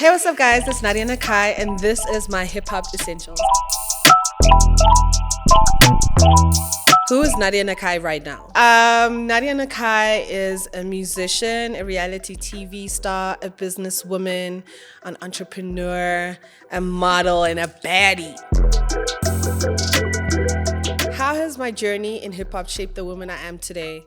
Hey, what's up, guys? It's Nadia Nakai, and this is my Hip Hop Essentials. Who is Nadia Nakai right now? Nadia Nakai is a musician, a reality TV star, a businesswoman, an entrepreneur, a model, and a baddie. How has my journey in hip hop shaped the woman I am today?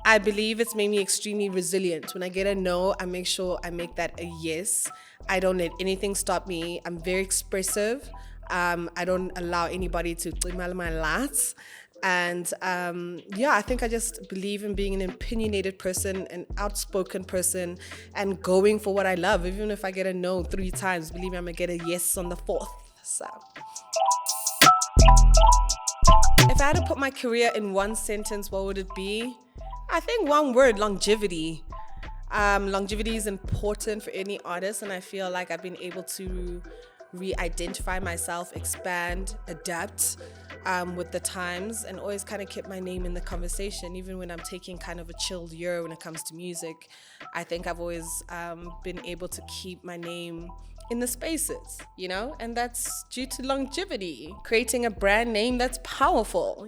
I believe it's made me extremely resilient. When I get a no, I make sure I make that a yes. I don't let anything stop me. I'm very expressive. I don't allow anybody to email my lats. And I think I just believe in being an opinionated person, an outspoken person, and going for what I love. Even if I get a no 3 times, believe me, I'm gonna get a yes on the 4th. So, if I had to put my career in one sentence, what would it be? I think one word: longevity. Longevity is important for any artist, and I feel like I've been able to re-identify myself, expand, adapt with the times, and always kind of keep my name in the conversation. Even when I'm taking kind of a chilled year when it comes to music, I think I've always been able to keep my name in the spaces, and that's due to longevity, creating a brand name that's powerful,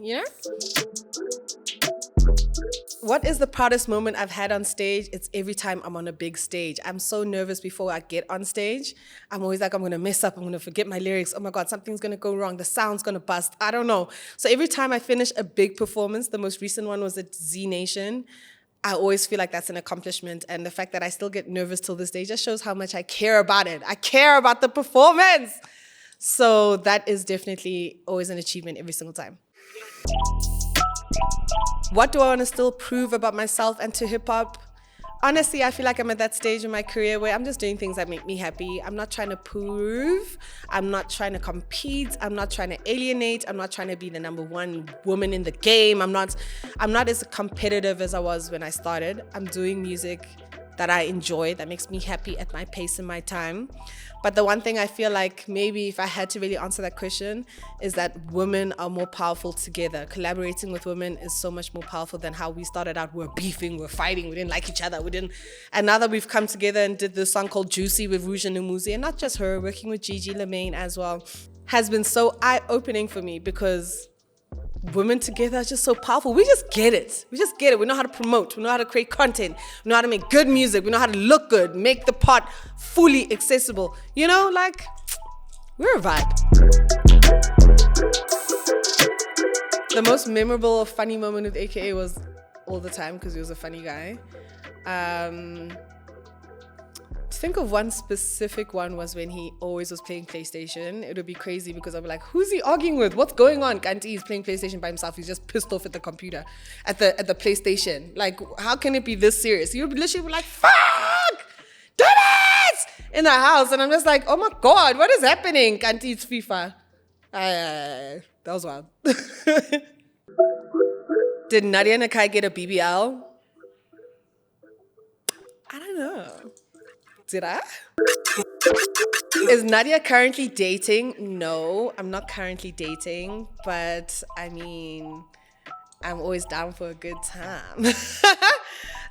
What is the proudest moment I've had on stage? It's every time I'm on a big stage. I'm so nervous before I get on stage. I'm always like, I'm going to mess up. I'm going to forget my lyrics. Oh my God, something's going to go wrong. The sound's going to bust. I don't know. So every time I finish a big performance, the most recent one was at Z Nation, I always feel like that's an accomplishment. And the fact that I still get nervous till this day just shows how much I care about it. I care about the performance. So that is definitely always an achievement every single time. What do I want to still prove about myself and to hip hop? Honestly, I feel like I'm at that stage in my career where I'm just doing things that make me happy. I'm not trying to prove. I'm not trying to compete. I'm not trying to alienate. I'm not trying to be the number one woman in the game. I'm not as competitive as I was when I started. I'm doing music that I enjoy, that makes me happy at my pace and my time. But the one thing I feel like maybe if I had to really answer that question is that women are more powerful together. Collaborating with women is so much more powerful than how we started out. We're beefing, we're fighting, we didn't like each other, and now that we've come together and did this song called Juicy with Rouge and Umuzi, and not just her, working with Gigi Lemaine as well, has been so eye-opening for me because women together are just so powerful. We just get it. We know how to promote. We know how to create content. We know how to make good music. We know how to look good, make the part fully accessible. We're a vibe. The most memorable or funny moment with AKA was all the time because he was a funny guy. To think of one specific one was when he always was playing PlayStation. It would be crazy because I'd be like, who's he arguing with? What's going on? Kanti, he's playing PlayStation by himself. He's just pissed off at the computer, at the PlayStation. Like, how can it be this serious? You would literally be like, fuck! Do it! In the house. And I'm just like, oh my God, what is happening? Kanti, it's FIFA. That was wild. Did Nadia Nakai get a BBL? I don't know. Did I? Is Nadia currently dating? No, I'm not currently dating, but I mean, I'm always down for a good time. If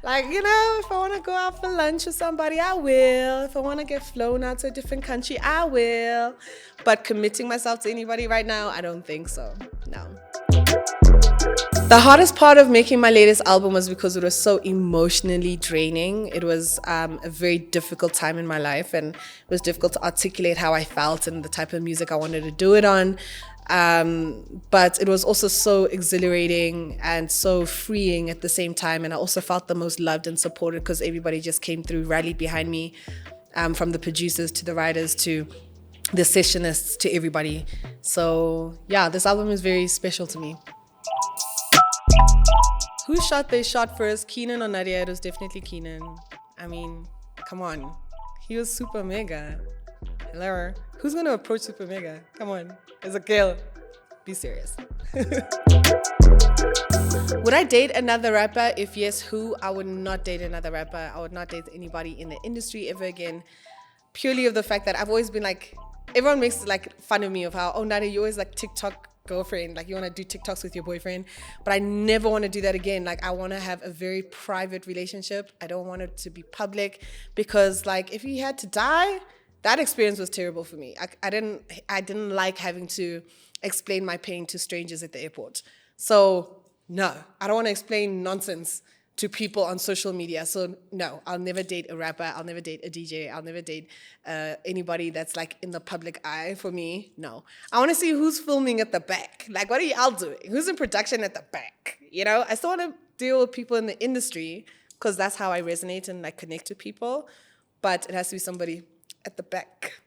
I want to go out for lunch with somebody, I will. If I want to get flown out to a different country, I will. But committing myself to anybody right now, I don't think so. No. The hardest part of making my latest album was because it was so emotionally draining. It was a very difficult time in my life, and it was difficult to articulate how I felt and the type of music I wanted to do it on. But it was also so exhilarating and so freeing at the same time. And I also felt the most loved and supported because everybody just came through, rallied behind me, from the producers to the writers to the sessionists to everybody. So yeah, this album is very special to me. Who shot their shot first, Keenan or Nadia? It was definitely Keenan. I mean, come on. He was super mega. Hello. Who's going to approach super mega? Come on. It's a girl. Be serious. Would I date another rapper? If yes, who? I would not date another rapper. I would not date anybody in the industry ever again. Purely of the fact that I've always been like, everyone makes fun of me of how, oh, Nadia, you always TikTok girlfriend, you want to do TikToks with your boyfriend, but I never want to do that again. I want to have a very private relationship. I don't want it to be public because if he had to die, That experience was terrible for me. I didn't like having to explain my pain to strangers at the airport. So no, I don't want to explain nonsense to people on social media. So no, I'll never date a rapper. I'll never date a DJ. I'll never date anybody that's like in the public eye. For me, no. I want to see who's filming at the back. Like, what are y'all doing? Who's in production at the back? You know, I still want to deal with people in the industry because that's how I resonate and like connect with people. But it has to be somebody at the back.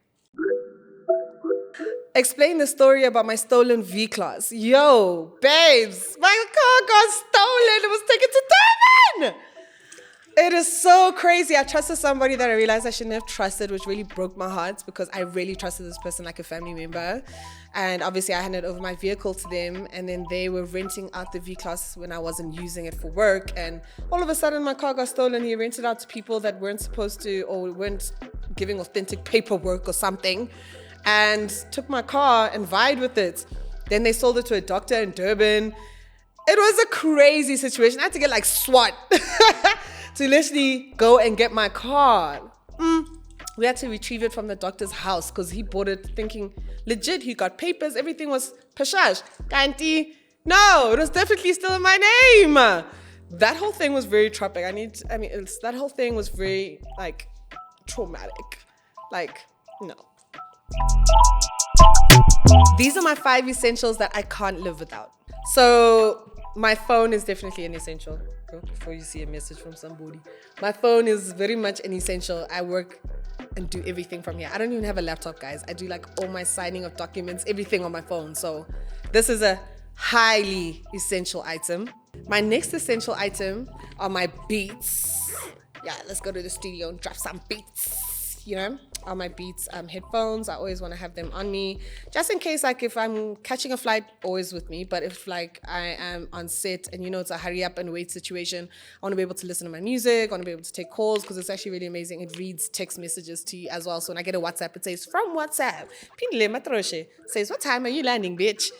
Explain the story about my stolen V-Class. Yo, babes, my car got stolen. It was taken to Durban. It is so crazy. I trusted somebody that I realized I shouldn't have trusted, which really broke my heart because I really trusted this person like a family member. And obviously I handed over my vehicle to them, and then they were renting out the V-Class when I wasn't using it for work. And all of a sudden my car got stolen. He rented out to people that weren't supposed to, or weren't giving authentic paperwork or something, and took my car and vied with it. Then they sold it to a doctor in Durban. It was a crazy situation. I had to get like SWAT to literally go and get my car. We had to retrieve it from the doctor's house because he bought it thinking legit, he got papers, everything was pashash. Kanti, no, it was definitely still in my name. That whole thing was very traumatic. That whole thing was very like traumatic. Like, no. These are my 5 essentials that I can't live without. So my phone is definitely an essential. Before you see a message from somebody, my phone is very much an essential. I work and do everything from here. I don't even have a laptop, guys. I do like all my signing of documents, everything on my phone. So this is a highly essential item. My next essential item are my beats. Yeah, let's go to the studio and drop some beats. You know, on my Beats headphones. I always want to have them on me just in case, like if I'm catching a flight, always with me. But if like I am on set and you know it's a hurry up and wait situation, I want to be able to listen to my music. I want to be able to take calls because it's actually really amazing. It reads text messages to you as well. So when I get a WhatsApp, it says from WhatsApp, Pinle Matroshe says, what time are you landing, bitch?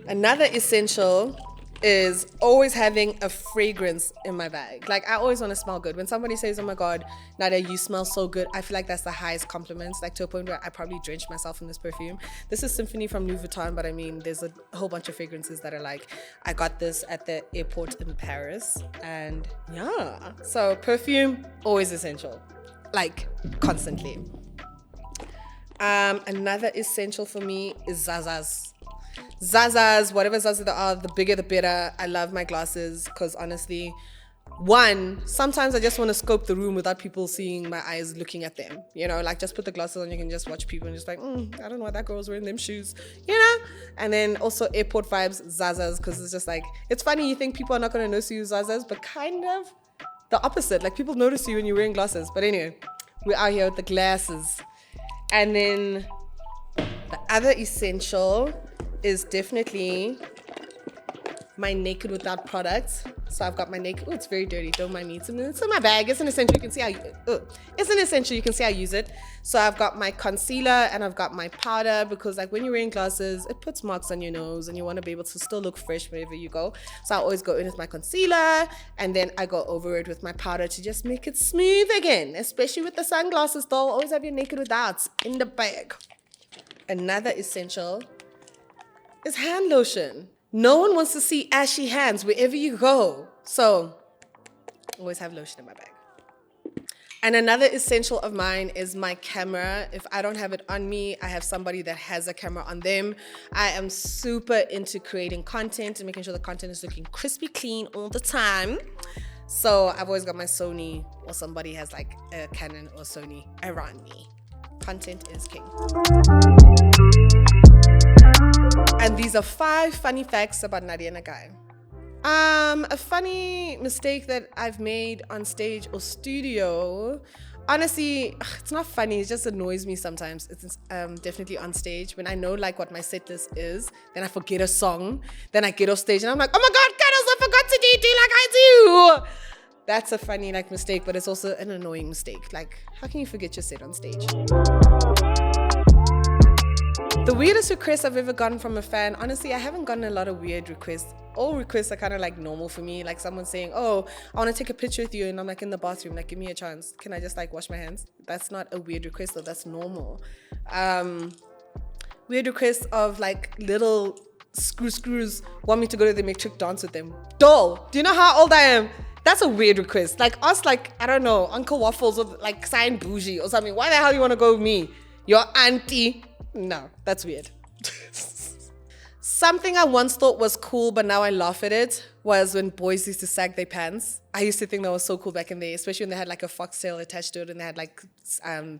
Another essential is always having a fragrance in my bag. Like, I always want to smell good. When somebody says, oh my God, Nadia, you smell so good, I feel like that's the highest compliment, like to a point where I probably drenched myself in this perfume. This is Symphony from Louis Vuitton, but I mean, there's a whole bunch of fragrances that are like, I got this at the airport in Paris. And yeah, so perfume, always essential, like constantly. Another essential for me is Zazas. Zazas, whatever Zazas there are, the bigger the better. I love my glasses because honestly, one, sometimes I just want to scope the room without people seeing my eyes looking at them. You know, like just put the glasses on, you can just watch people and just like, I don't know why that girl's wearing them shoes, you know? And then also airport vibes, Zazas, because it's just like, it's funny, you think people are not going to notice you Zazas, but kind of the opposite. Like people notice you when you're wearing glasses. But anyway, we're out here with the glasses. And then the other essential is definitely my Naked Without products. So I've got my Naked, it's very dirty, don't mind me. It's in my bag, it's an essential, you can see how, it's an essential, you can see how I use it. So I've got my concealer and I've got my powder because like when you're wearing glasses, it puts marks on your nose and you want to be able to still look fresh wherever you go. So I always go in with my concealer and then I go over it with my powder to just make it smooth again, especially with the sunglasses though. Always have your Naked Withouts in the bag. Another essential is hand lotion. No one wants to see ashy hands wherever you go. So, always have lotion in my bag. And another essential of mine is my camera. If I don't have it on me, I have somebody that has a camera on them. I am super into creating content and making sure the content is looking crispy clean all the time. So I've always got my Sony, or somebody has like a Canon or Sony around me. Content is king. And these are 5 funny facts about Nadia Nakai. A funny mistake that I've made on stage or studio, honestly, it's not funny, it just annoys me sometimes. It's definitely on stage. When I know like what my set list is, then I forget a song, then I get off stage and I'm like, oh my God, Carlos, I forgot to do like I do. That's a funny like mistake, but it's also an annoying mistake. Like, how can you forget your set on stage? The weirdest request I've ever gotten from a fan, honestly, I haven't gotten a lot of weird requests all requests are kind of like normal for me. Like someone saying, oh, I want to take a picture with you, and I'm like in the bathroom, like give me a chance. Can I just like wash my hands? That's not a weird request though, that's normal. Weird requests of like little screws want me to go to the electric dance with them. Doll, do you know how old I am? That's a weird request. Like us, like, I don't know, Uncle Waffles or like sign bougie or something. Why the hell you want to go with me? Your auntie? No, that's weird. Something I once thought was cool, but now I laugh at it, was when boys used to sag their pants. I used to think that was so cool back in the day, especially when they had like a foxtail attached to it and they had like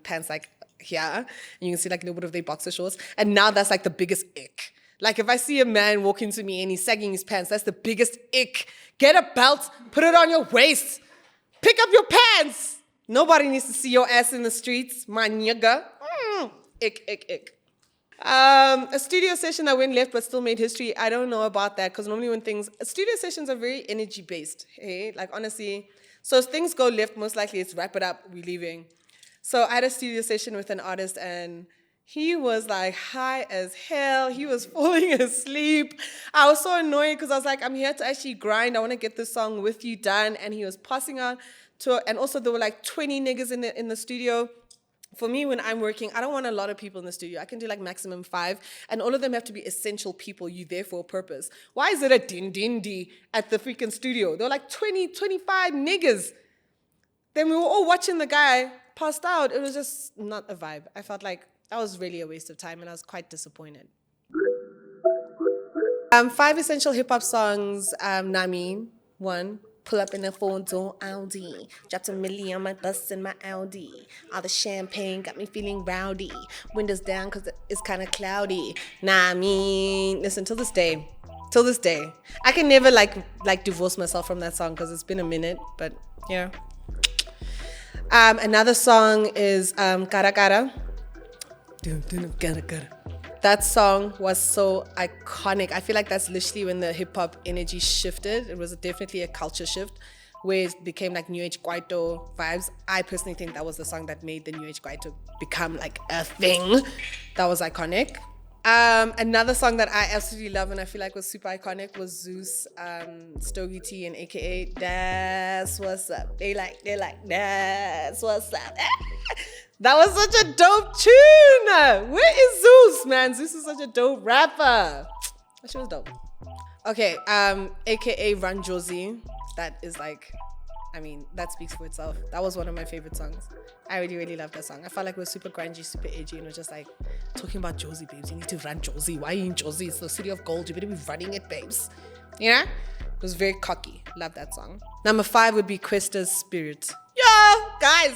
pants like here. And you can see like a little bit of their boxer shorts. And now that's like the biggest ick. Like if I see a man walking to me and he's sagging his pants, that's the biggest ick. Get a belt, put it on your waist, pick up your pants. Nobody needs to see your ass in the streets, my nigga. Ick, ick, ick. A studio session that went left but still made history. I don't know about that because normally when studio sessions are very energy based. Hey, like honestly, so if things go left, most likely it's wrap it up, we're leaving. So I had a studio session with an artist and he was like high as hell. He was falling asleep. I was so annoyed because I was like, I'm here to actually grind. I want to get this song with you done. And he was passing out and also there were like 20 niggas in the studio. For me, when I'm working, I don't want a lot of people in the studio. I can do like maximum 5, and all of them have to be essential people. You there for a purpose. Why is it a din-din-di at the freaking studio? There were like 20, 25 niggas. Then we were all watching the guy passed out. It was just not a vibe. I felt like that was really a waste of time, and I was quite disappointed. 5 essential hip-hop songs. Nami, 1. Pull up in a 4-door Audi. Dropped a milli on my bus in my Audi. All the champagne got me feeling rowdy. Windows down because it's kind of cloudy. Listen, till this day, I can never like divorce myself from that song because it's been a minute, but yeah. Another song is Cara Cara. That song was so iconic. I feel like that's literally when the hip-hop energy shifted. It was definitely a culture shift where it became like New Age Kwaito vibes. I personally think that was the song that made the New Age Kwaito become like a thing. That was iconic. Another song that I absolutely love and I feel like was super iconic was Zeus, Stogie T and AKA That's What's Up. They like, that's what's up. That was such a dope tune. Where is Zeus, man? Zeus is such a dope rapper. That shit was dope. Okay, AKA Run Josie. That is like, I mean, that speaks for itself. That was one of my favorite songs. I really, really love that song. I felt like it was super grungy, super edgy, and it was just like, talking about Josie, babes. You need to run Josie. Why are you in Josie? It's the city of gold. You better be running it, babes. You know? It was very cocky. Love that song. Number 5 would be Questa's Spirit. Yo, guys.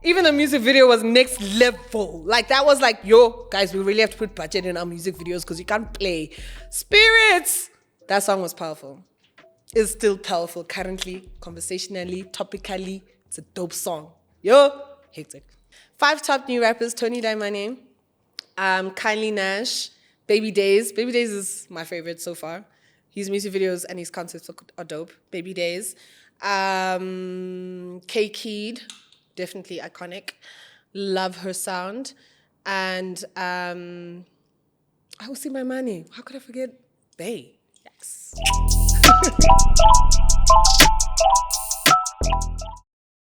Even the music video was next level. Like, that was like, yo, guys, we really have to put budget in our music videos because you can't play Spirits. That song was powerful. It's still powerful currently, conversationally, topically. It's a dope song. Yo, hectic. 5 top new rappers: Tony Daimane, Kindly Nash, Baby Days. Baby Days is my favorite so far. His music videos and his concepts are dope. Baby Days. K Keed. Definitely iconic. Love her sound. And I will see my money. How could I forget? Bay. Yes.